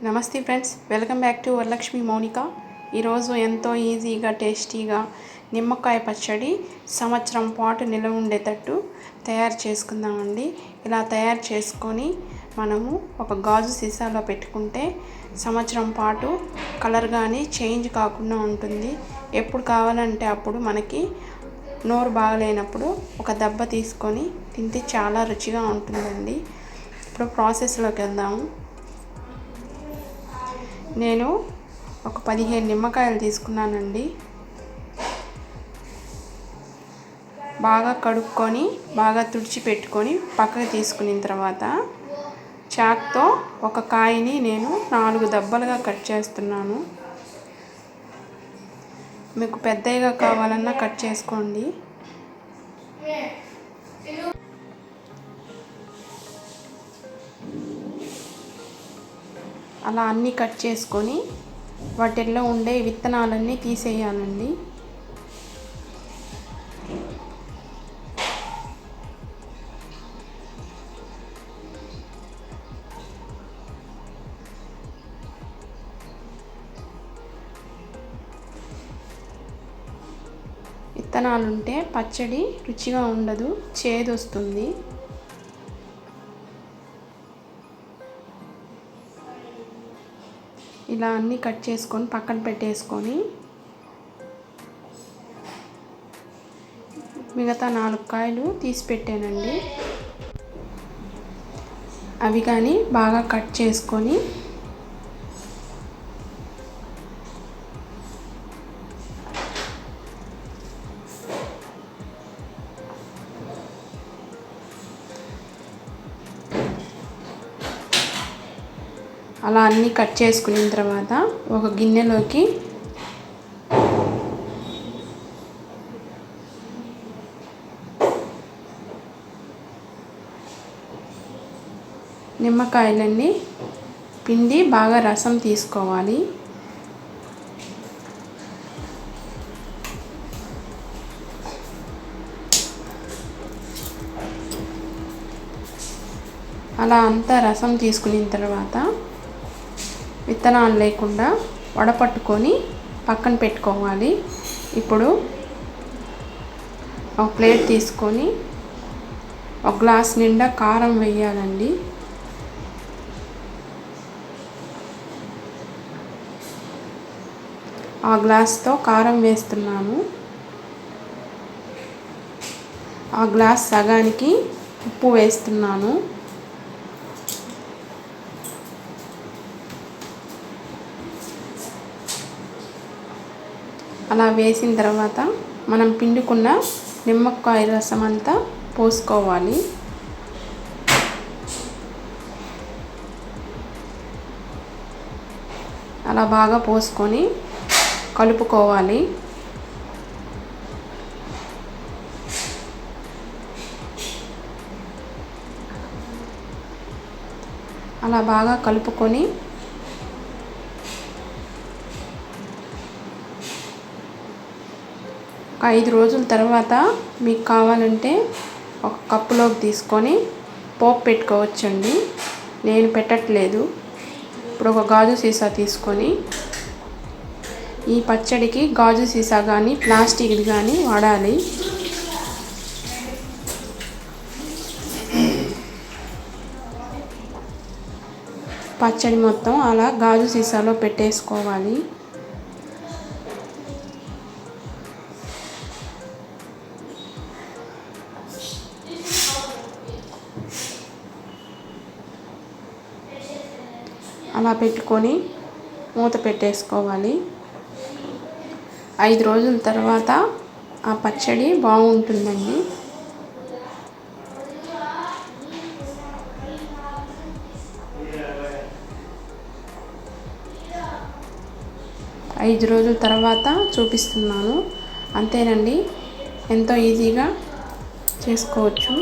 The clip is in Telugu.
నమస్తే friends, welcome back to Varalakshmi Mounika. ఈరోజు ఎంతో ఈజీగా టేస్టీగా నిమ్మకాయ పచ్చడి సంవత్సరం పాటు నిల్వ ఉండేటట్టు తయారు చేసుకుందామండి. ఇలా తయారు చేసుకొని మనము ఒక గాజు సీసాలో పెట్టుకుంటే సంవత్సరం పాటు కలర్ కానీ చేంజ్ కాకుండా ఉంటుంది. ఎప్పుడు కావాలంటే అప్పుడు మనకి నోరు బాగలేనప్పుడు ఒక దెబ్బ తీసుకొని తింటే చాలా రుచిగా ఉంటుందండి. ఇప్పుడు ప్రాసెస్లోకి వెళ్దాము. నేను ఒక 15 నిమ్మకాయలు తీసుకున్నానండి. బాగా కడుక్కొని బాగా తుడిచిపెట్టుకొని పక్కకు తీసుకున్న తర్వాత చాక్తో ఒక కాయని నేను 4 దెబ్బలుగా కట్ చేస్తున్నాను. మీకు పెద్దగా కావాలన్నా కట్ చేసుకోండి. అలా అన్నీ కట్ చేసుకొని వాటిల్లో ఉండే విత్తనాలన్నీ తీసేయాలండి. విత్తనాలుంటే పచ్చడి రుచిగా ఉండదు, చేదు వస్తుంది. ఇలా అన్నీ కట్ చేసుకొని పక్కన పెట్టేసుకొని మిగతా 4 కాయలు తీసి పెట్టానండి. అవి కానీ బాగా కట్ చేసుకొని అలా అన్నీ కట్ చేసుకున్న తర్వాత ఒక గిన్నెలోకి నిమ్మకాయలన్నీ పిండి బాగా రసం తీసుకోవాలి. అలా అంతా రసం తీసుకున్న తర్వాత విత్తనాలు లేకుండా వడపట్టుకొని పక్కన పెట్టుకోవాలి. ఇప్పుడు ఒక ప్లేట్ తీసుకొని ఒక గ్లాస్ నిండా కారం వేయాలండి. ఆ గ్లాస్తో కారం వేస్తున్నాను. ఆ గ్లాస్ సగానికి ఉప్పు వేస్తున్నాను. అలా వేసిన తర్వాత మనం పిండుకున్న నిమ్మకాయ రసం అంతా పోసుకోవాలి. అలా బాగా పోసుకొని కలుపుకోవాలి. అలా బాగా కలుపుకొని ఒక 5 రోజుల తర్వాత మీకు కావాలంటే ఒక కప్పులోకి తీసుకొని పోపు పెట్టుకోవచ్చండి. నేను పెట్టట్లేదు. ఇప్పుడు ఒక గాజు సీసా తీసుకొని ఈ పచ్చడికి గాజు సీసా కానీ ప్లాస్టిక్ది కానీ వాడాలి. పచ్చడి మొత్తం అలా గాజు సీసాలో పెట్టేసుకోవాలి. అలా పెట్టుకొని మూత పెట్టేసుకోవాలి. 5 రోజుల తర్వాత ఆ పచ్చడి బాగుంటుందండి. ఐదు రోజుల తర్వాత చూపిస్తున్నాను. అంతేనండి, ఎంతో ఈజీగా చేసుకోవచ్చు.